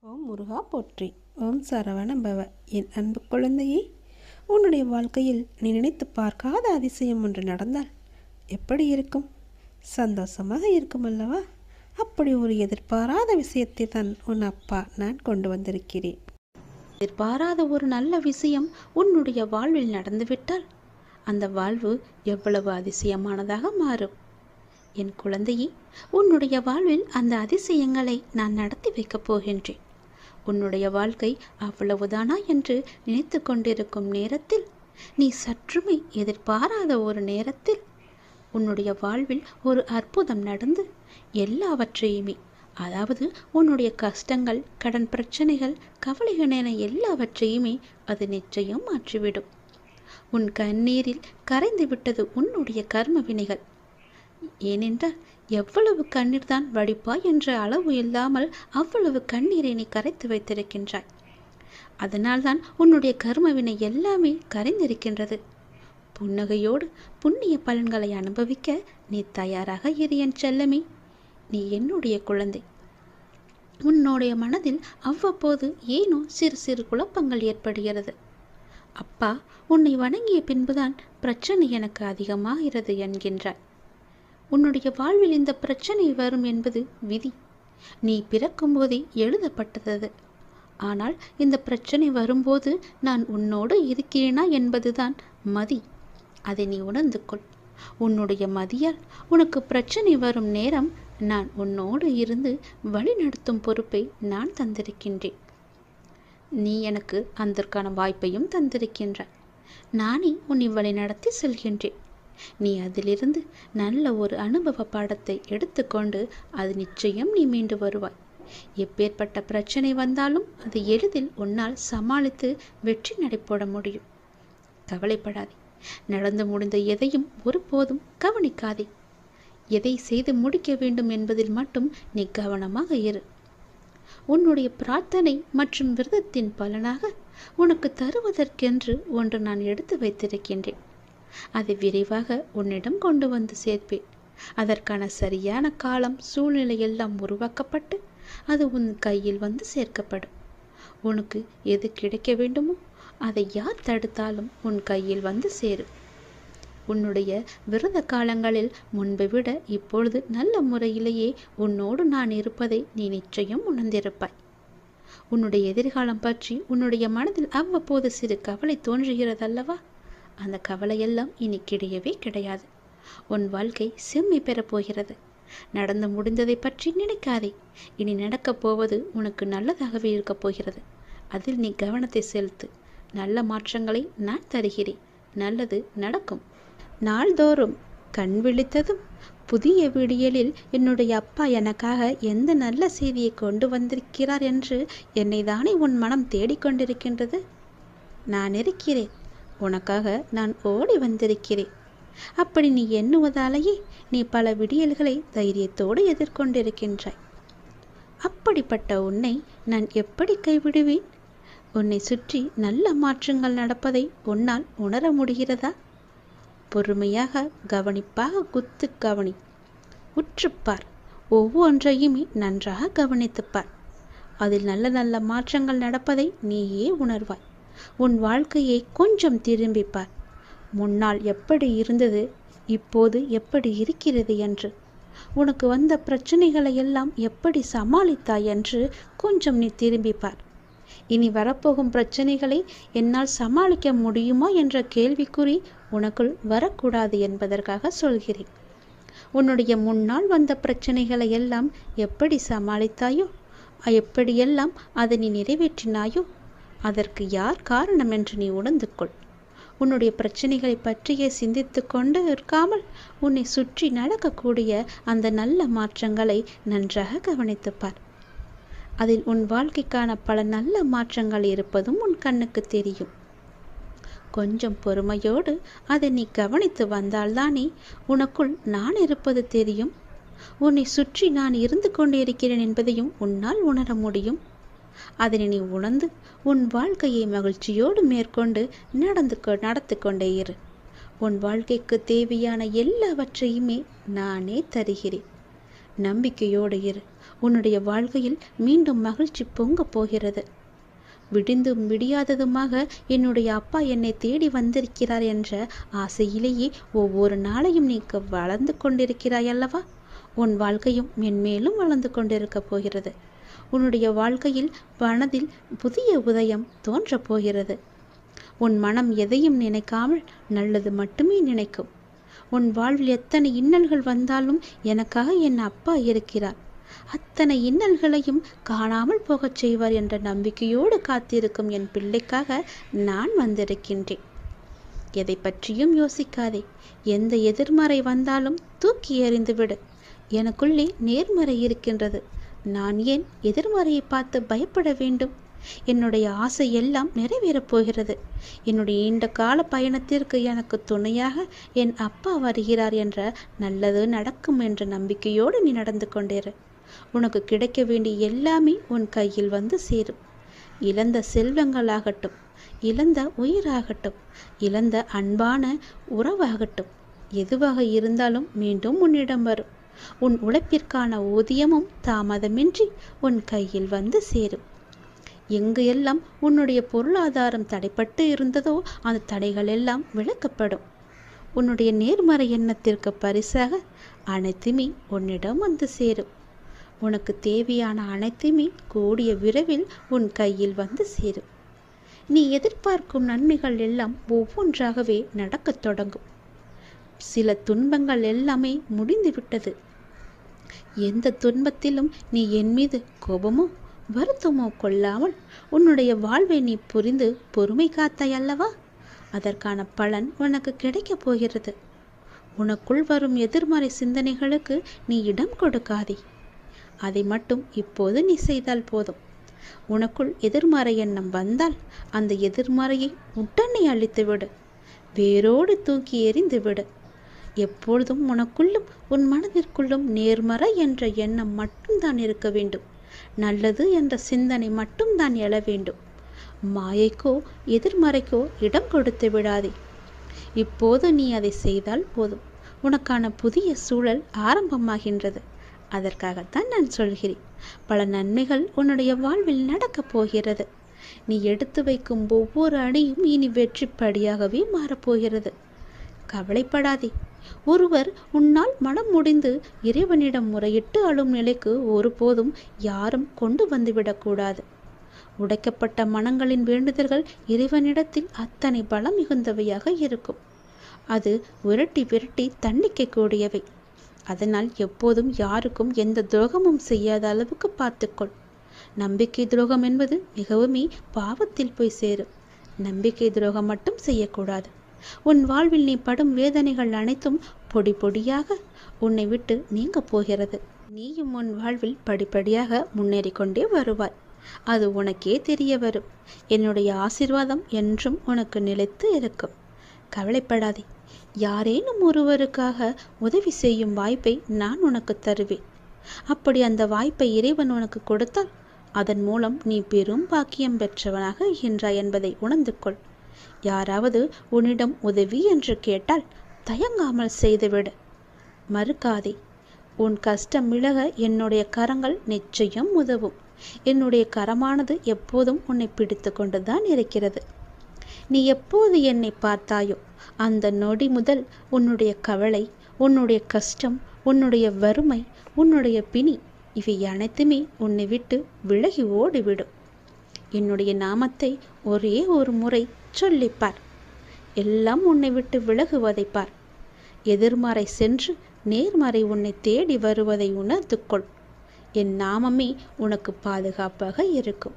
ஓம் முருகா போற்றி. ஓம் சரவண பவ. என் அன்பு குழந்தையே, உன்னுடைய வாழ்க்கையில் நீ நினைத்து பார்க்காத அதிசயம் ஒன்று நடந்தால் எப்படி இருக்கும்? சந்தோஷமாக இருக்கும் அல்லவா? அப்படி ஒரு எதிர்பாராத விஷயத்தை தான் உன் அப்பா நான் கொண்டு வந்திருக்கிறேன். எதிர்பாராத ஒரு நல்ல விஷயம் உன்னுடைய வாழ்வில் நடந்துவிட்டால் அந்த வாழ்வு எவ்வளவு அதிசயமானதாக மாறும். என் குழந்தையே, உன்னுடைய வாழ்வில் அந்த அதிசயங்களை நான் நடத்தி வைக்கப் போகின்றேன். உன்னுடைய வாழ்க்கை அவ்வளவுதானா என்று நினைத்து கொண்டிருக்கும் நேரத்தில், நீ சற்றுமே எதிர்பாராத ஒரு நேரத்தில் உன்னுடைய வாழ்வில் ஒரு அற்புதம் நடந்து எல்லாவற்றையுமே, அதாவது உன்னுடைய கஷ்டங்கள், கடன் பிரச்சனைகள், கவலைகள் என எல்லாவற்றையுமே அது நிச்சயம் மாற்றிவிடும். உன் கண்ணீரில் கரைந்து விட்டது உன்னுடைய கர்ம வினைகள். ஏனென்றால் எவ்வளவு கண்ணீர் தான் வடிப்பாய் என்ற அளவு இல்லாமல் அவ்வளவு கண்ணீரை நீ கரைத்து வைத்திருக்கின்றாய். அதனால்தான் உன்னுடைய கர்மவினை எல்லாமே கரைந்திருக்கின்றது. புன்னகையோடு புண்ணிய பலன்களை அனுபவிக்க நீ தயாராக இரு என் செல்லமே. நீ என்னுடைய குழந்தை. உன்னுடைய மனதில் அவ்வப்போது ஏனோ சிறு சிறு குழப்பங்கள் ஏற்படுகிறது. அப்பா, உன்னை வணங்கிய பின்புதான் பிரச்சனை எனக்கு அதிகமாகிறது என்கின்றாய். உன்னுடைய வாழ்வில் இந்த பிரச்சனை வரும் என்பது விதி. நீ பிறக்கும் போதே எழுதப்பட்டது. ஆனால் இந்த பிரச்சனை வரும்போது நான் உன்னோடு இருக்கிறேனா என்பதுதான் மதி. அதை நீ உணர்ந்து கொள். உன்னுடைய மதியால் உனக்கு பிரச்சனை வரும் நேரம் நான் உன்னோடு இருந்து வழி நடத்தும் பொறுப்பை நான் தந்திருக்கின்றேன். நீ எனக்கு அதற்கான வாய்ப்பையும் தந்திருக்கின்றாய். நானே உன்னை வழி நடத்தி செல்கின்றேன். நீ அதிலிருந்து நல்ல ஒரு அனுபவ பாடத்தை எடுத்துக்கொண்டு அது நிச்சயம் நீ மீண்டு வருவாய். எப்பேற்பட்ட பிரச்சனை வந்தாலும் அதை எளிதில் உன்னால் சமாளித்து வெற்றி நடைபோட முடியும். கவலைப்படாதே. நடந்து முடிந்த எதையும் ஒருபோதும் கவனிக்காதே. எதை செய்து முடிக்க வேண்டும் என்பதில் மட்டும் நீ கவனமாக இரு. உன்னுடைய பிரார்த்தனை மற்றும் விரதத்தின் பலனாக உனக்கு தருவதற்கென்று ஒன்று நான் எடுத்து வைத்திருக்கின்றேன். அதை விரைவாக உன்னிடம் கொண்டு வந்து சேர்ப்பேன். அதற்கான சரியான காலம், சூழ்நிலை எல்லாம் உருவாக்கப்பட்டு அது உன் கையில் வந்து சேர்க்கப்படும். உனக்கு எது கிடைக்க வேண்டுமோ அதை யார் தடுத்தாலும் உன் கையில் வந்து சேரும். உன்னுடைய விரத காலங்களில் முன்பை விட இப்பொழுது நல்ல முறையிலேயே உன்னோடு நான் இருப்பதை நீ நிச்சயம் உணர்ந்திருப்பாய். உன்னுடைய எதிர்காலம் பற்றி உன்னுடைய மனதில் அவ்வப்போது சிறு கவலை தோன்றுகிறதல்லவா? அந்த கவலையெல்லாம் இனி கிடையவே கிடையாது. உன் வாழ்க்கை செம்மை பெறப் போகிறது. நடந்து முடிந்ததை பற்றி நினைக்காதே. இனி நடக்கப் போவது உனக்கு நல்லதாகவே இருக்கப் போகிறது. அதில் நீ கவனத்தை செலுத்து. நல்ல மாற்றங்களை நான் தருகிறேன். நல்லது நடக்கும். நாள்தோறும் கண் விழித்ததும் புதிய விடியலில் என்னுடைய அப்பா எனக்காக எந்த நல்ல செய்தியை கொண்டு வந்திருக்கிறார் என்று என்னை தானே உன் மனம் தேடிக்கொண்டிருக்கின்றது. நான் இருக்கிறேன். உனக்காக நான் ஓடி வந்திருக்கிறேன். அப்படி நீ எண்ணுவதாலேயே நீ பல விடியல்களை தைரியத்தோடு எதிர்கொண்டிருக்கின்றாய். அப்படிப்பட்ட உன்னை நான் எப்படி கைவிடுவேன்? உன்னை சுற்றி நல்ல மாற்றங்கள் நடப்பதை உன்னால் உணர முடிகிறதா? பொறுமையாக கவனிப்பாக குத்து கவனி. உற்றுப்பார். ஒவ்வொன்றையுமே நன்றாக கவனித்துப்பார். அதில் நல்ல நல்ல மாற்றங்கள் நடப்பதை நீயே உணர்வாய். உன் வாழ்க்கையை கொஞ்சம் திரும்பிப்பார். முன்னால் எப்படி இருந்தது, இப்போது எப்படி இருக்கிறது என்று, உனக்கு வந்த பிரச்சனைகளை எல்லாம் எப்படி சமாளித்தாய் என்று கொஞ்சம் நீ திரும்பிப்பார். இனி வரப்போகும் பிரச்சனைகளை என்னால் சமாளிக்க முடியுமா என்ற கேள்விக்குறி உனக்குள் வரக்கூடாது என்பதற்காக சொல்கிறேன். உன்னுடைய முன்னால் வந்த பிரச்சனைகளை எல்லாம் எப்படி சமாளித்தாயோ, எப்படியெல்லாம் அதை நீ நிறைவேற்றினாயோ, அதற்கு யார் காரணம் என்று நீ உணர்ந்து கொள். உன்னுடைய பிரச்சனைகளை பற்றியே சிந்தித்து கொண்டு இருக்காமல் உன்னை சுற்றி நடக்கக்கூடிய அந்த நல்ல மாற்றங்களை நன்றாக கவனித்துப்பார். அதில் உன் வாழ்க்கைக்கான பல நல்ல மாற்றங்கள் இருப்பதும் உன் கண்ணுக்கு தெரியும். கொஞ்சம் பொறுமையோடு அதை நீ கவனித்து வந்தால்தானே உனக்குள் நான் இருப்பது தெரியும். உன்னை சுற்றி நான் இருந்து கொண்டு இருக்கிறேன் என்பதையும் உன்னால் உணர முடியும். அதனை நீ உணர்ந்து உன் வாழ்க்கையை மகிழ்ச்சியோடு மேற்கொண்டு நடத்து கொண்டே இரு. உன் வாழ்க்கைக்கு தேவையான எல்லாவற்றையுமே நானே தருகிறேன். நம்பிக்கையோடு இரு. உன்னுடைய வாழ்க்கையில் மீண்டும் மகிழ்ச்சி பொங்கப் போகிறது. விடிந்தும் விடியாததுமாக என்னுடைய அப்பா என்னை தேடி வந்திருக்கிறார் என்ற ஆசையிலேயே ஒவ்வொரு நாளையும் நீ வளர்ந்து கொண்டிருக்கிறாய் அல்லவா? உன் வாழ்க்கையும் மென்மேலும் வளர்ந்து கொண்டிருக்கப் போகிறது. உன்னுடைய வாழ்க்கையில் மனதில் புதிய உதயம் தோன்றப் போகிறது. உன் மனம் எதையும் நினைக்காமல் நல்லது மட்டுமே நினைக்கும். உன் வாழ்வில் எத்தனை இன்னல்கள் வந்தாலும் எனக்காக என் அப்பா இருக்கிறார், அத்தனை இன்னல்களையும் காணாமல் போகச் செய்வார் என்ற நம்பிக்கையோடு காத்திருக்கும் என் பிள்ளைக்காக நான் வந்திருக்கின்றேன். எதை பற்றியும் யோசிக்காதே. எந்த எதிர்மறை வந்தாலும் தூக்கி எறிந்துவிடு. எனக்குள்ளே நேர்மறை இருக்கின்றது. நான் ஏன் எதிர்மறையை பார்த்து பயப்பட வேண்டும்? என்னுடைய ஆசை எல்லாம் நிறைவேறப் போகிறது. என்னுடைய நீண்ட கால பயணத்திற்கு எனக்கு துணையாக என் அப்பா வருகிறார் என்ற நல்லது நடக்கும் என்ற நம்பிக்கையோடு நீ நடந்து கொண்டேரு. உனக்கு கிடைக்க வேண்டிய எல்லாமே உன் கையில் வந்து சேரும். இழந்த செல்வங்களாகட்டும், இழந்த உயிராகட்டும், இழந்த அன்பான உறவாகட்டும், எதுவாக இருந்தாலும் மீண்டும் உன்னிடம் வரும். உன் உழைப்பிற்கான ஊதியமும் தாமதமின்றி உன் கையில் வந்து சேரும். எங்கு எல்லாம் உன்னுடைய பொருளாதாரம் தடைப்பட்டு இருந்ததோ அந்த தடைகள் எல்லாம் விலக்கப்படும். உன்னுடைய நேர்மறை எண்ணத்திற்கு பரிசாக அனைத்துமே உன்னிடம் வந்து சேரும். உனக்கு தேவையான அனைத்துமே கூடிய விரைவில் உன் கையில் வந்து சேரும். நீ எதிர்பார்க்கும் நன்மைகள் எல்லாம் ஒவ்வொன்றாகவே நடக்கத் தொடங்கும். சில துன்பங்கள் எல்லாமே முடிந்துவிட்டது. எந்த துன்பத்திலும் நீ என் மீது கோபமோ வருத்தமோ கொள்ளாமல் உன்னுடைய வாழ்வை நீ புரிந்து பொறுமை காத்தாய் அல்லவா? அதற்கான பலன் உனக்கு கிடைக்கப் போகிறது. உனக்குள் வரும் எதிர்மறை சிந்தனைகளுக்கு நீ இடம் கொடுக்காதே. அதை மட்டும் இப்போது நீ செய்தால் போதும். உனக்குள் எதிர்மறை எண்ணம் வந்தால் அந்த எதிர்மறையை உடனே அழித்துவிடு, வேரோடு தூக்கி எறிந்து விடு. எப்பொழுதும் உனக்குள்ளும் உன் மனதிற்குள்ளும் நேர்மறை என்ற எண்ணம் மட்டும்தான் இருக்க வேண்டும். நல்லது என்ற சிந்தனை மட்டும்தான் எழ வேண்டும். மாயைக்கோ எதிர்மறைக்கோ இடம் கொடுத்து விடாதே. இப்போது நீ அதை செய்தால் போதும். உனக்கான புதிய சூழல் ஆரம்பமாகின்றது. அதற்காகத்தான் நான் சொல்கிறேன். பல நன்மைகள் உன்னுடைய வாழ்வில் நடக்கப் போகிறது. நீ எடுத்து வைக்கும் ஒவ்வொரு அடியும் இனி வெற்றிப்படியாகவே மாறப்போகிறது. கவலைப்படாதே. ஒருவர் உன்னால் மனம் முடிந்து இறைவனிடம் முறையிட்டு அழும் நிலைக்கு ஒருபோதும் யாரும் கொண்டு வந்துவிடக்கூடாது. உடைக்கப்பட்ட மனங்களின் வேண்டுதல்கள் இறைவனிடத்தில் அத்தனை பலம் மிகுந்தவையாக இருக்கும். அது விரட்டி விரட்டி தண்டிக்கக்கூடியவை. அதனால் எப்போதும் யாருக்கும் எந்த துரோகமும் செய்யாத அளவுக்கு பார்த்துக்கொள். நம்பிக்கை துரோகம் என்பது மிகவுமே பாவத்தில் போய் சேரும். நம்பிக்கை துரோகம் மட்டும் செய்யக்கூடாது. உன் வாழ்வில் நீ படும் வேதனைகள் அனைத்தும் பொடி பொடியாக உன்னை விட்டு நீங்க போகிறது. நீயும் உன் வாழ்வில் படிப்படியாக முன்னேறி கொண்டே வருவாய். அது உனக்கே தெரிய வரும். என்னுடைய ஆசீர்வாதம் என்றும் உனக்கு நிலைத்து இருக்கும். கவலைப்படாதே. யாரேனும் ஒருவருக்காக உதவி செய்யும் வாய்ப்பை நான் உனக்கு தருவேன். அப்படி அந்த வாய்ப்பை இறைவன் உனக்கு கொடுத்தால் அதன் மூலம் நீ பெரும் பாக்கியம் பெற்றவனாக இருக்கின்றாய் என்பதை உணர்ந்து கொள். யாராவது உன்னிடம் உதவி என்று கேட்டால் தயங்காமல் செய்துவிடு. மறுக்காதே. உன் கஷ்டம் விலக என்னுடைய கரங்கள் நிச்சயம் உதவும். என்னுடைய கரமானது எப்போதும் உன்னை பிடித்து கொண்டுதான் இருக்கிறது. நீ எப்போது என்னை பார்த்தாயோ அந்த நொடி முதல் உன்னுடைய கவலை, உன்னுடைய கஷ்டம், உன்னுடைய வறுமை, உன்னுடைய பிணி இவை அனைத்துமே உன்னை விட்டு விலகி ஓடிவிடும். என்னுடைய நாமத்தை ஒரே ஒரு முறை சொல்லிப்பார். எல்லாம் உன்னை விட்டு விலகுவதை பார். எதிர்மறை சென்று நேர்மறை உன்னை தேடி வருவதை உணர்ந்து கொள். என் நாமமே உனக்கு பாதுகாப்பாக இருக்கும்.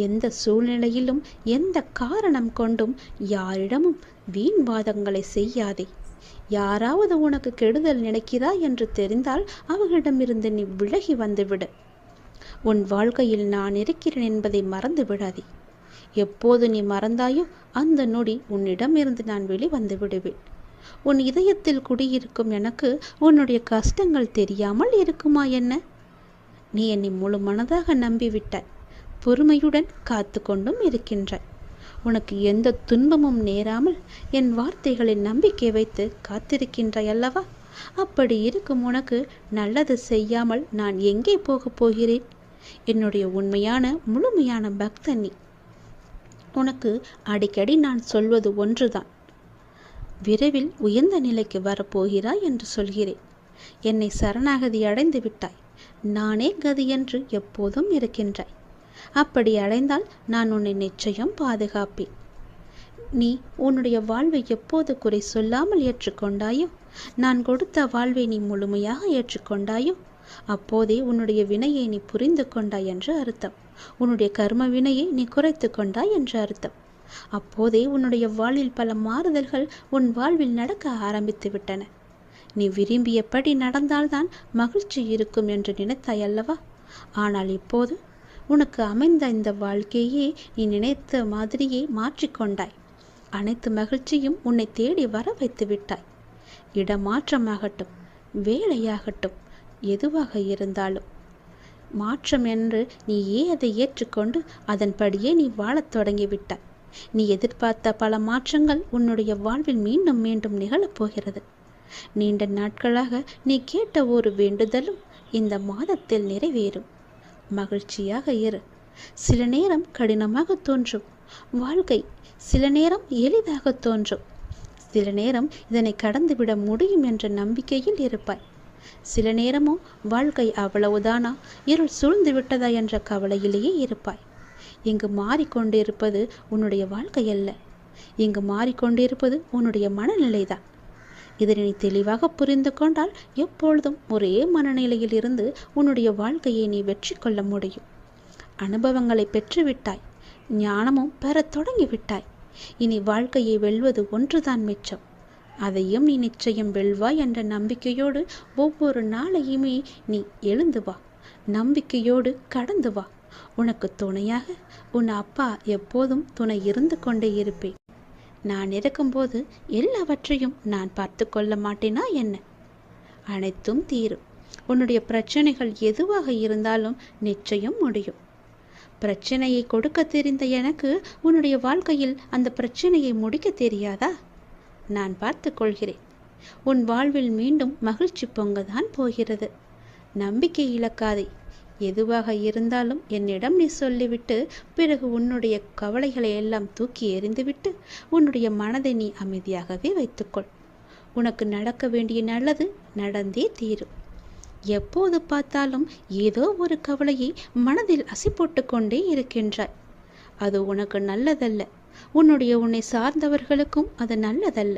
எந்த சூழ்நிலையிலும் எந்த காரணம் கொண்டும் யாரிடமும் வீண் வாதங்களை செய்யாதே. யாராவது உனக்கு கெடுதல் நினைக்கிறாய் என்று தெரிந்தால் அவர்களிடமிருந்து நீ விலகி வந்துவிடு. உன் வாழ்க்கையில் நான் இருக்கிறேன் என்பதை மறந்து விடாதே. எப்போது நீ மறந்தாயோ அந்த நொடி உன்னிடமிருந்து நான் வெளிவந்து விடுவேன். உன் இதயத்தில் குடியிருக்கும் எனக்கு உன்னுடைய கஷ்டங்கள் தெரியாமல் இருக்குமா என்ன? நீ என்னை முழு மனதாக நம்பிவிட்டாய். பொறுமையுடன் காத்து கொண்டும் இருக்கின்றாய். உனக்கு எந்த துன்பமும் நேராமல் என் வார்த்தைகளில் நம்பிக்கை வைத்து காத்திருக்கின்றாய் அல்லவா? அப்படி இருக்கும் உனக்கு நல்லது செய்யாமல் நான் எங்கே போகப் போகிறேன்? என்னுடைய உண்மையான முழுமையான பக்தன் நீ. உனக்கு அடிக்கடி நான் சொல்வது ஒன்றுதான், விரைவில் உயர்ந்த நிலைக்கு வரப்போகிறாய் என்று சொல்கிறேன். என்னை சரணாகதி அடைந்து விட்டாய், நானே கதி என்று எப்போதும் இருக்கின்றாய். அப்படி அடைந்தால் நான் உன்னை நிச்சயம் பாதுகாப்பேன். நீ உன்னுடைய வாழ்வை எப்போது குறை சொல்லாமல் ஏற்றுக்கொண்டாயோ, நான் கொடுத்த வாழ்வை நீ முழுமையாக ஏற்றுக்கொண்டாயோ, அப்போதே உன்னுடைய வினையை நீ புரிந்து கொண்டாய் என்று அர்த்தம். உன்னுடைய கர்ம வினையை நீ குறைத்து கொண்டாய் என்று அர்த்தம். அப்போதே உன்னுடைய வாழ்வில் பல மாறுதல்கள் உன் வாழ்வில் நடக்க ஆரம்பித்து விட்டன. நீ விரும்பியபடி நடந்தால்தான் மகிழ்ச்சி இருக்கும் என்று நினைத்தாய் அல்லவா? ஆனால் இப்போது உனக்கு அமைந்த இந்த வாழ்க்கையே நீ நினைத்த மாதிரியே மாற்றிக்கொண்டாய். அனைத்து மகிழ்ச்சியும் உன்னை தேடி வர வைத்து விட்டாய். இடமாற்றமாகட்டும், வேலையாகட்டும், எதுவாக இருந்தாலும் மாற்றம் என்று நீயே அதை ஏற்றுக்கொண்டு அதன்படியே நீ வாழத் தொடங்கிவிட்டாய். நீ எதிர்பார்த்த பல மாற்றங்கள் உன்னுடைய வாழ்வில் மீண்டும் மீண்டும் நிகழப்போகிறது. நீண்ட நாட்களாக நீ கேட்ட ஒரு வேண்டுதலும் இந்த மாதத்தில் நிறைவேறும். மகிழ்ச்சியாக இரு. சில நேரம் கடினமாக தோன்றும் வாழ்க்கை, சில நேரம் எளிதாக தோன்றும். சில நேரம் இதனை கடந்துவிட முடியும் என்ற நம்பிக்கையில் இருப்பாய். சில நேரமோ வாழ்க்கை அவ்வளவுதானா, இருள் சூழ்ந்து விட்டதா என்ற கவலையிலேயே இருப்பாய். இங்கு மாறிக்கொண்டிருப்பது உன்னுடைய வாழ்க்கை அல்ல, இங்கு மாறிக்கொண்டிருப்பது உன்னுடைய மனநிலைதான். இதனை நீ தெளிவாக புரிந்து கொண்டால் எப்பொழுதும் ஒரே மனநிலையில் இருந்து உன்னுடைய வாழ்க்கையை நீ வெற்றி கொள்ள முடியும். அனுபவங்களை பெற்றுவிட்டாய், ஞானமும் பெறத் தொடங்கிவிட்டாய். இனி வாழ்க்கையை வெல்வது ஒன்றுதான் மிச்சம். அதையும் நீ நிச்சயம் வெல்வாய் என்ற நம்பிக்கையோடு ஒவ்வொரு நாளையுமே நீ எழுந்து வா. நம்பிக்கையோடு கடந்து வா. உனக்கு துணையாக உன் அப்பா எப்போதும் துணை இருந்து கொண்டே இருப்பேன். நான் இருக்கும்போது எல்லாவற்றையும் நான் பார்த்து கொள்ள மாட்டேனா என்ன? அனைத்தும் தீரும். உன்னுடைய பிரச்சனைகள் எதுவாக இருந்தாலும் நிச்சயம் முடியும். பிரச்சனையை கொடுக்க தெரிந்த எனக்கு உன்னுடைய வாழ்க்கையில் அந்த பிரச்சனையை முடிக்க தெரியாதா? நான் பார்த்து கொள்கிறேன். உன் வாழ்வில் மீண்டும் மகிழ்ச்சி பொங்கதான் போகிறது. நம்பிக்கை இழக்காதே. எதுவாக இருந்தாலும் என்னிடம் நீ சொல்லிவிட்டு பிறகு உன்னுடைய கவலைகளை எல்லாம் தூக்கி எறிந்துவிட்டு உன்னுடைய மனதை நீ அமைதியாகவே வைத்துக்கொள். உனக்கு நடக்க வேண்டிய நல்லது நடந்தே தீரும். எப்போது பார்த்தாலும் ஏதோ ஒரு கவலையை மனதில் அசை போட்டு கொண்டே இருக்கின்றாய். அது உனக்கு நல்லதல்ல. உன்னை சார்ந்தவர்களுக்கும் அது நல்லதல்ல.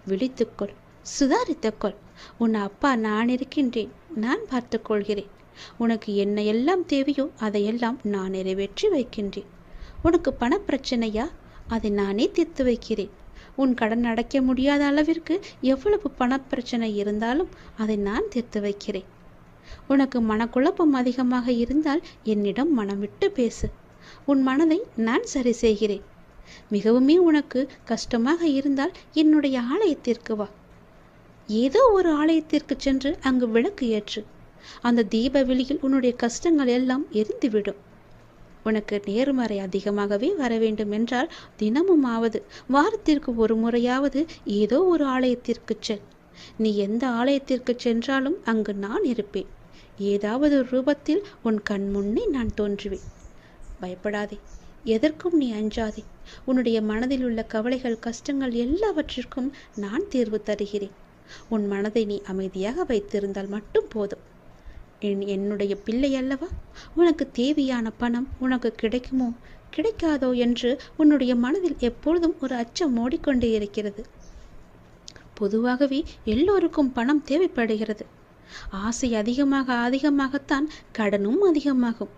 விழித்துக்கொள், சுதாரித்துக்கொள். உன் அப்பா நான் இருக்கின்றேன், நான் பார்த்து கொள்கிறேன். உனக்கு என்ன எல்லாம் தேவையோ அதையெல்லாம் நான் நிறைவேற்றி வைக்கின்றேன். உனக்கு பணப்பிரச்சனையா? அதை நானே தீர்த்து வைக்கிறேன். உன் கடன் அடைக்க முடியாத அளவிற்கு எவ்வளவு பணப்பிரச்சனை இருந்தாலும் அதை நான் தீர்த்து வைக்கிறேன். உனக்கு மனக்குழப்பம் அதிகமாக இருந்தால் என்னிடம் மனம் விட்டு பேசு. உன் மனதை நான் சரி செய்கிறேன். மிகவுமே உனக்கு கஷ்டமாக இருந்தால் என்னுடைய ஆலயத்திற்கு வா. ஏதோ ஒரு ஆலயத்திற்கு சென்று அங்கு விளக்கு ஏற்று. அந்த தீப வெளியில் உன்னுடைய கஷ்டங்கள் எல்லாம் எரிந்துவிடும். உனக்கு நேர்மறை அதிகமாகவே வர வேண்டும் என்றால் தினமும் ஆவது, வாரத்திற்கு ஒரு முறையாவது ஏதோ ஒரு ஆலயத்திற்கு செல். நீ எந்த ஆலயத்திற்கு சென்றாலும் அங்கு நான் இருப்பேன். ஏதாவது ஒரு ரூபத்தில் உன் கண் முன்னே நான் தோன்றுவேன். பயப்படாதே, எதற்கும் நீ அஞ்சாதே. உன்னுடைய மனதில் உள்ள கவலைகள், கஷ்டங்கள் எல்லாவற்றிற்கும் நான் தீர்வு தருகிறேன். உன் மனதை நீ அமைதியாக வைத்திருந்தால் மட்டும் போதும். என்னுடைய பிள்ளை அல்லவா? உனக்கு தேவையான பணம் உனக்கு கிடைக்குமோ கிடைக்காதோ என்று உன்னுடைய மனதில் எப்பொழுதும் ஒரு அச்சம் ஓடிக்கொண்டே இருக்கிறது. பொதுவாகவே எல்லோருக்கும் பணம் தேவைப்படுகிறது. ஆசை அதிகமாகத்தான் கடனும் அதிகமாகும்.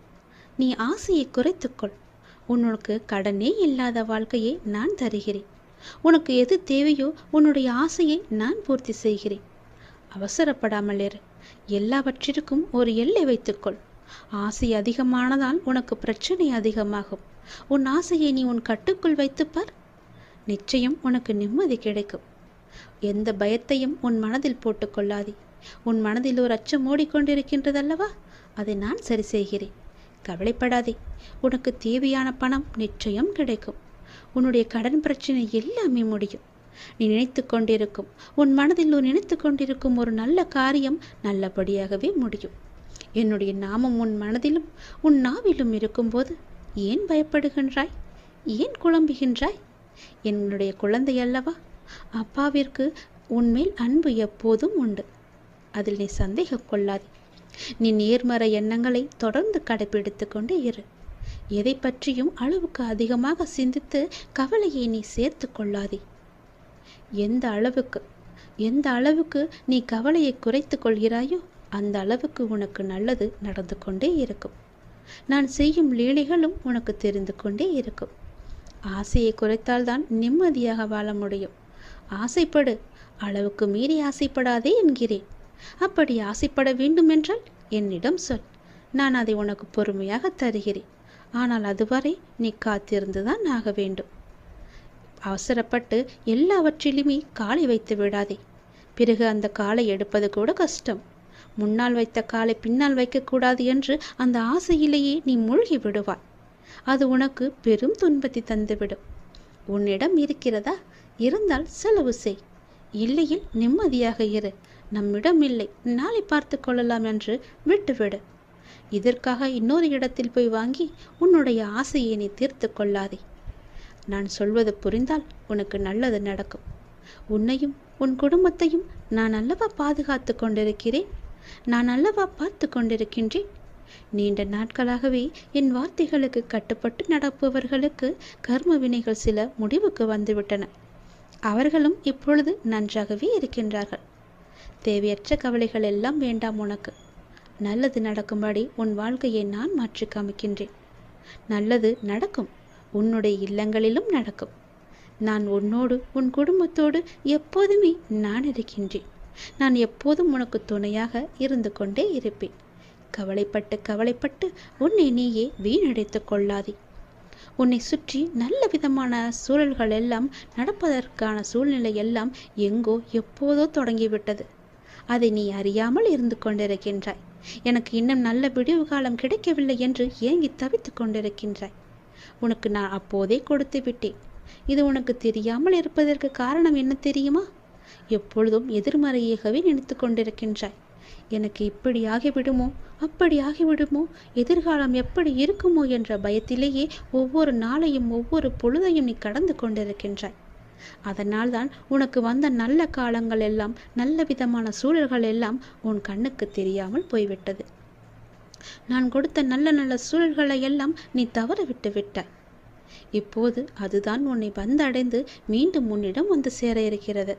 நீ ஆசையை குறைத்துக்கொள். உனக்கு கடனே இல்லாத வாழ்க்கையை நான் தருகிறேன். உனக்கு எது தேவையோ உன்னுடைய ஆசையை நான் பூர்த்தி செய்கிறேன். அவசரப்படாமல் இரு. எல்லாவற்றிற்கும் ஒரு எல்லை வைத்துக்கொள். ஆசை அதிகமானதால் உனக்கு பிரச்சனை அதிகமாகும். உன் ஆசையை நீ உன் கட்டுக்குள் வைத்துப்பார். நிச்சயம் உனக்கு நிம்மதி கிடைக்கும். எந்த பயத்தையும் உன் மனதில் போட்டுக்கொள்ளாதே. உன் மனதில் ஒரு அச்சம் ஓடிக்கொண்டிருக்கின்றதல்லவா, அதை நான் சரி செய்கிறேன். கவலைப்படாதே. உனக்கு தேவையான பணம் நிச்சயம் கிடைக்கும். உன்னுடைய கடன் பிரச்சனை எல்லாமே முடியும். நீ நினைத்து கொண்டிருக்கும், உன் மனதில் நினைத்து கொண்டிருக்கும் ஒரு நல்ல காரியம் நல்லபடியாகவே முடியும். என்னுடைய நாமம் உன் மனதிலும் உன் நாவிலும் இருக்கும்போது ஏன் பயப்படுகின்றாய்? ஏன் குழம்புகின்றாய்? என்னுடைய குழந்தை அல்லவா? அப்பாவிற்கு உன்மேல் அன்பு எப்போதும் உண்டு. அதில் நீ சந்தேகம் கொள்ளாதே. நீ நேர்மறை எண்ணங்களை தொடர்ந்து கடைபிடித்து கொண்டே இரு. எதை பற்றியும் அளவுக்கு அதிகமாக சிந்தித்து கவலையை நீ சேர்த்து கொள்ளாதே. எந்த அளவுக்கு நீ கவலையை குறைத்து கொள்கிறாயோ அந்த அளவுக்கு உனக்கு நல்லது நடந்து கொண்டே இருக்கும். நான் செய்யும் லீலைகளும் உனக்கு தெரிந்து கொண்டே இருக்கும். ஆசையை குறைத்தால்தான் நிம்மதியாக வாழ முடியும். ஆசைப்படு, அளவுக்கு மீறி ஆசைப்படாதே என்கிறேன். அப்படி ஆசைப்பட வேண்டுமென்றால் என்னிடம் சொல், நான் அதை உனக்கு பொறுமையாக தருகிறேன். ஆனால் அதுவரை நீ காத்திருந்துதான் ஆக வேண்டும். அவசரப்பட்டு எல்லாவற்றிலுமே காலை வைத்து விடாதே. பிறகு அந்த காலை எடுப்பது கூட கஷ்டம். முன்னால் வைத்த காலை பின்னால் வைக்கக்கூடாது என்று அந்த ஆசையிலேயே நீ மூழ்கி விடுவாய். அது உனக்கு பெரும் துன்பத்தை தந்துவிடும். உன்னிடம் இருக்கிறதா? இருந்தால் செலவு செய். இல்லையில் நிம்மதியாக இரு. நம்மிடம் இல்லை, நாளை பார்த்து கொள்ளலாம் என்று விட்டுவிடு. இதற்காக இன்னொரு இடத்தில் போய் வாங்கி உன்னுடைய ஆசையை நீ தீர்த்து கொள்ளாதே. நான் சொல்வது புரிந்தால் உனக்கு நல்லது நடக்கும். உன்னையும் உன் குடும்பத்தையும் நான் அல்லவா பாதுகாத்து கொண்டிருக்கிறேன். நான் அல்லவா பார்த்து கொண்டிருக்கின்றேன். நீண்ட நாட்களாகவே என் வார்த்தைகளுக்கு கட்டுப்பட்டு நடப்பவர்களுக்கு கர்ம வினைகள் சில முடிவுக்கு வந்துவிட்டன. அவர்களும் இப்பொழுது நன்றாகவே இருக்கின்றார்கள். தேவையற்ற கவலைகள் எல்லாம் வேண்டாம் உனக்கு. நல்லது நடக்கும்படி உன் வாழ்க்கையை நான் மாற்றி காமிக்கின்றேன். நல்லது நடக்கும். உன்னுடைய இல்லங்களிலும் நடக்கும். நான் உன்னோடு உன் குடும்பத்தோடு எப்போதுமே நான் இருக்கின்றேன். நான் எப்போதும் உனக்கு துணையாக இருந்து கொண்டே இருப்பேன். கவலைப்பட்டு உன்னை நீயே வீணடைத்து கொள்ளாதே. உன்னை சுற்றி நல்ல விதமான சூழல்கள் எல்லாம் நடப்பதற்கான சூழ்நிலை எல்லாம் எங்கோ எப்போதோ தொடங்கிவிட்டது. அதை நீ அறியாமல் இருந்து கொண்டிருக்கின்றாய். எனக்கு இன்னும் நல்ல விடிவு காலம் கிடைக்கவில்லை என்று ஏங்கி தவித்து கொண்டிருக்கின்றாய். உனக்கு நான் அப்போதே கொடுத்து விட்டேன். இது உனக்கு தெரியாமல் இருப்பதற்கு காரணம் என்ன தெரியுமா? எப்பொழுதும் எதிர்மறையாகவே நினைத்து கொண்டிருக்கின்றாய். எனக்கு இப்படி ஆகிவிடுமோ, அப்படி ஆகிவிடுமோ, எதிர்காலம் எப்படி இருக்குமோ என்ற பயத்திலேயே ஒவ்வொரு நாளையும் ஒவ்வொரு பொழுதையும் நீ கடந்து கொண்டிருக்கின்றாய். அதனால்தான் உனக்கு வந்த நல்ல காலங்கள் எல்லாம், நல்ல விதமான சூழல்கள் எல்லாம் உன் கண்ணுக்கு தெரியாமல் போய்விட்டது. நான் கொடுத்த நல்ல நல்ல சூழல்களை எல்லாம் நீ தவற விட்டு விட்டாய். இப்போது அதுதான் உன்னை வந்தடைந்து மீண்டும் உன்னிடம் வந்து சேர இருக்கிறது.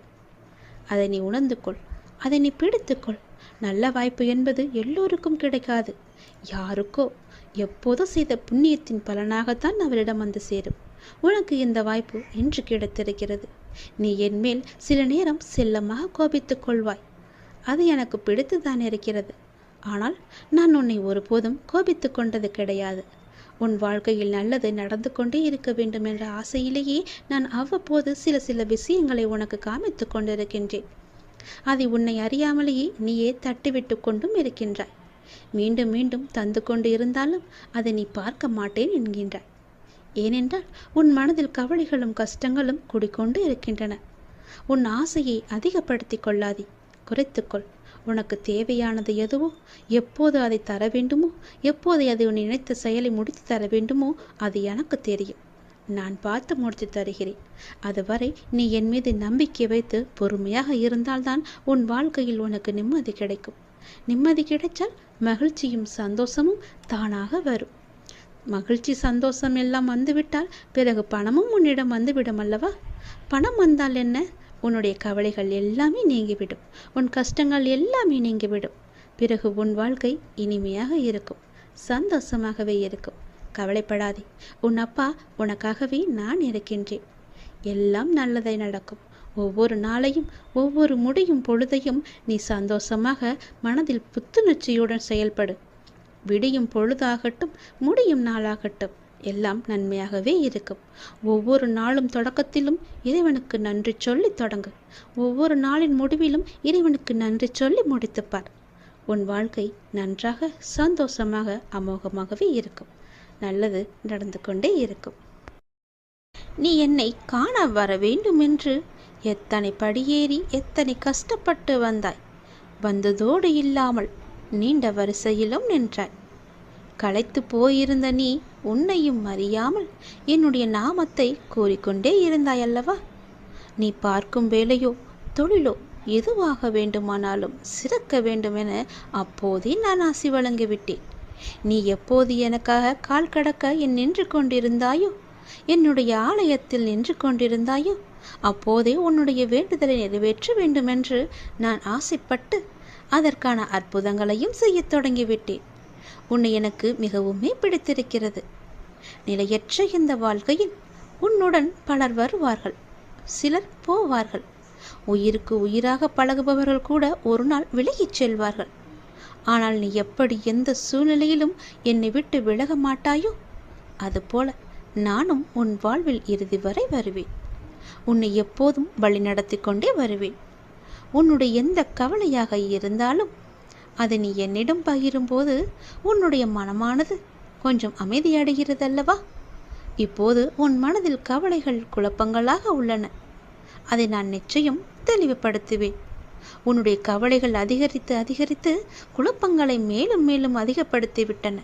அதை நீ உணர்ந்து கொள். அதை நீ பிடித்துக்கொள். நல்ல வாய்ப்பு என்பது எல்லோருக்கும் கிடைக்காது. யாருக்கோ எப்போதோ செய்த புண்ணியத்தின் பலனாகத்தான் அவரிடம் வந்து சேரும். உனக்கு இந்த வாய்ப்பு இன்று கிடைத்திருக்கிறது. நீ என் மேல் சில நேரம் செல்லமாக கோபித்துக் கொள்வாய். அது எனக்கு பிடித்துதான் இருக்கிறது. ஆனால் நான் உன்னை ஒருபோதும் கோபித்து கொண்டது கிடையாது. உன் வாழ்க்கையில் நல்லது நடந்து கொண்டே இருக்க வேண்டும் என்ற ஆசையிலேயே நான் அவ்வப்போது சில விஷயங்களை உனக்கு காமித்து கொண்டிருக்கின்றேன். அதை உன்னை அறியாமலேயே நீயே தட்டிவிட்டு கொண்டும் இருக்கின்றாய். மீண்டும் மீண்டும் தந்து கொண்டு இருந்தாலும் அதை நீ பார்க்க மாட்டேன் என்கின்றாய். ஏனென்றால் உன் மனதில் கவலைகளும் கஷ்டங்களும் குடிக்கொண்டு இருக்கின்றன. உன் ஆசையை அதிகப்படுத்தி கொள்ளாதே, குறைத்துக்கொள். உனக்கு தேவையானது எதுவோ, எப்போது அதை தர வேண்டுமோ, எப்போது அதை உன் நினைத்த செயலை முடித்து தர வேண்டுமோ அது எனக்கு தெரியும். நான் பார்த்து முடித்து தருகிறேன். அதுவரை நீ என் மீது நம்பிக்கை வைத்து பொறுமையாக இருந்தால்தான் உன் வாழ்க்கையில் உனக்கு நிம்மதி கிடைக்கும். நிம்மதி கிடைத்தால் மகிழ்ச்சியும் சந்தோஷமும் தானாக வரும். மகிழ்ச்சி சந்தோஷம் எல்லாம் வந்துவிட்டால் பிறகு பணமும் உன்னிடம் வந்துவிடும் அல்லவா? பணம் வந்தால் என்ன? உன்னுடைய கவலைகள் எல்லாமே நீங்கிவிடும். உன் கஷ்டங்கள் எல்லாமே நீங்கிவிடும். பிறகு உன் வாழ்க்கை இனிமையாக இருக்கும், சந்தோஷமாகவே இருக்கும். கவலைப்படாதே. உன் அப்பா உனக்காகவே நான் இருக்கின்றேன். எல்லாம் நல்லதை நடக்கும். ஒவ்வொரு நாளையும் ஒவ்வொரு முடியும் பொழுதையும் நீ சந்தோஷமாக மனதில் புத்துணர்ச்சியுடன் செயல்படு. விடியும் பொழுதாகட்டும், முடியும் நாளாகட்டும், எல்லாம் நன்மையாகவே இருக்கும். ஒவ்வொரு நாளும் தொடக்கத்திலும் இறைவனுக்கு நன்றி சொல்லி தொடங்கு. ஒவ்வொரு நாளின் முடிவிலும் இறைவனுக்கு நன்றி சொல்லி முடித்துப்பார். உன் வாழ்க்கை நன்றாக சந்தோஷமாக அமோகமாகவே இருக்கும். நல்லது நடந்து கொண்டே இருக்கும். நீ என்னை காண வர வேண்டும் என்று எத்தனை படியேறி எத்தனை கஷ்டப்பட்டு வந்தாய். வந்ததோடு இல்லாமல் நீண்ட வரிசையிலும் நின்றாய். களைத்து போயிருந்த நீ உன்னையும் அறியாமல் என்னுடைய நாமத்தை கூறிக்கொண்டே இருந்தாயல்லவா? நீ பார்க்கும் வேலையோ தொழிலோ எதுவாக வேண்டுமானாலும் சிறக்க வேண்டுமென அப்போதே நான் ஆசி வழங்கிவிட்டேன். நீ எப்போது எனக்காக கால் கடக்க என் நின்று கொண்டிருந்தாயோ, என்னுடைய ஆலயத்தில் நின்று கொண்டிருந்தாயோ, அப்போதே உன்னுடைய வேண்டுதலை நிறைவேற்ற வேண்டுமென்று நான் ஆசைப்பட்டு அதற்கான அற்புதங்களையும் செய்ய தொடங்கிவிட்டேன். உன்னை எனக்கு மிகவுமே பிடித்திருக்கிறது. நிலையற்ற இந்த வாழ்க்கையில் உன்னுடன் பலர் வருவார்கள், சிலர் போவார்கள். உயிருக்கு உயிராக பழகுபவர்கள் கூட ஒரு நாள் விலகிச் செல்வார்கள். ஆனால் நீ எப்படி எந்த சூழ்நிலையிலும் என்னை விட்டு விலக மாட்டாயோ, அதுபோல நானும் உன் வாழ்வில் இறுதி வரை வருவேன். உன்னை எப்போதும் வழி நடத்தி கொண்டே வருவேன். உன்னுடைய எந்த கவலையாக இருந்தாலும் அதை நீ என்னிடம் பகிரும்போது உன்னுடைய மனமானது கொஞ்சம் அமைதியடைகிறதல்லவா? இப்போது உன் மனதில் கவலைகள் குழப்பங்களாக உள்ளன. அதை நான் நிச்சயம் தெளிவுபடுத்துவேன். உன்னுடைய கவலைகள் அதிகரித்து அதிகரித்து குழப்பங்களை மேலும் மேலும் அதிகப்படுத்திவிட்டன.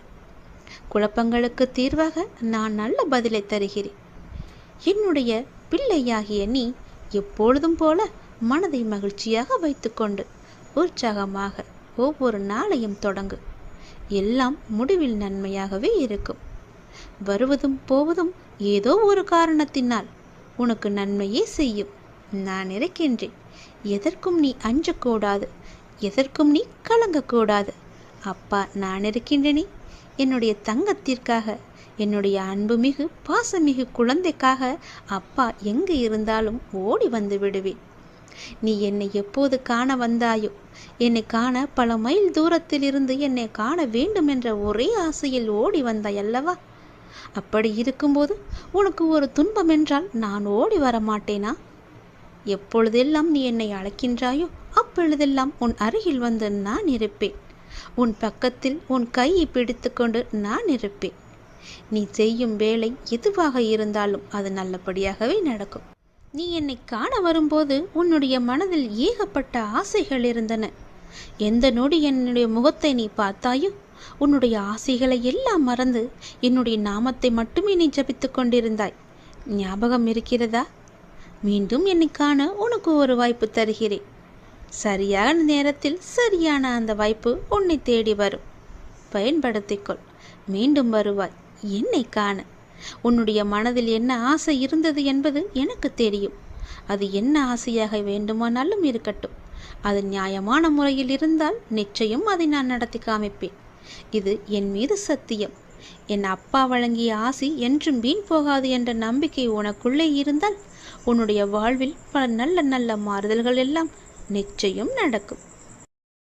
குழப்பங்களுக்கு தீர்வாக நான் நல்ல பதிலை தருகிறேன். என்னுடைய பிள்ளையாகிய நீ எப்பொழுதும் போல மனதை மகிழ்ச்சியாக வைத்துக்கொண்டு உற்சாகமாக ஒவ்வொரு நாளையும் தொடங்கு. எல்லாம் முடிவில் நன்மையாகவே இருக்கும். வருவதும் போவதும் ஏதோ ஒரு காரணத்தினால் உனக்கு நன்மையே செய்யும். நான் இருக்கின்றேன். எதற்கும் நீ அஞ்சக்கூடாது, எதற்கும் நீ கலங்கக்கூடாது. அப்பா நான் இருக்கின்றேனே. என்னுடைய தங்கத்திற்காக, என்னுடைய அன்புமிகு பாசமிகு குழந்தைக்காக அப்பா எங்கு இருந்தாலும் ஓடி வந்து விடுவேன். நீ என்னை எப்போது காண வந்தாயோ, என்னை காண பல மைல் தூரத்தில் இருந்து என்னை காண வேண்டும் என்ற ஒரே ஆசையில் ஓடி வந்தாய் அல்லவா? அப்படி இருக்கும்போது உனக்கு ஒரு துன்பம் என்றால் நான் ஓடி வர மாட்டேனா? எப்பொழுதெல்லாம் நீ என்னை அழைக்கின்றாயோ அப்பொழுதெல்லாம் உன் அருகில் வந்து நான் இருப்பேன். உன் பக்கத்தில் உன் கையை பிடித்து கொண்டு நான் இருப்பேன். நீ செய்யும் வேலை எதுவாக இருந்தாலும் அது நல்லபடியாகவே நடக்கும். நீ என்னை காண வரும்போது உன்னுடைய மனதில் ஏகப்பட்ட ஆசைகள் இருந்தன. எந்த நொடி என்னுடைய முகத்தை நீ பார்த்தாயோ உன்னுடைய ஆசைகளை எல்லாம் மறந்து என்னுடைய நாமத்தை மட்டுமே நீ ஜபித்து கொண்டிருந்தாய். ஞாபகம் இருக்கிறதா? மீண்டும் என்னை காண உனக்கு ஒரு வாய்ப்பு தருகிறேன். சரியான நேரத்தில் சரியான அந்த வாய்ப்பு உன்னை தேடி வரும். பயன்படுத்திக்கொள். மீண்டும் வருவாய் என்னை காண. உன்னுடைய மனதில் என்ன ஆசை இருந்தது என்பது எனக்கு தெரியும். அது என்ன ஆசையாக வேண்டுமானாலும் இருக்கட்டும். அது நியாயமான முறையில் இருந்தால் நிச்சயம் அதை நான் நடத்தி காமிப்பேன். இது என் மீது சத்தியம். என் அப்பா வழங்கிய ஆசி என்றும் வீண் போகாது என்ற நம்பிக்கை உனக்குள்ளே இருந்தால் உன்னுடைய வாழ்வில் பல நல்ல நல்ல மாறுதல்கள் எல்லாம் நிச்சயம் நடக்கும்.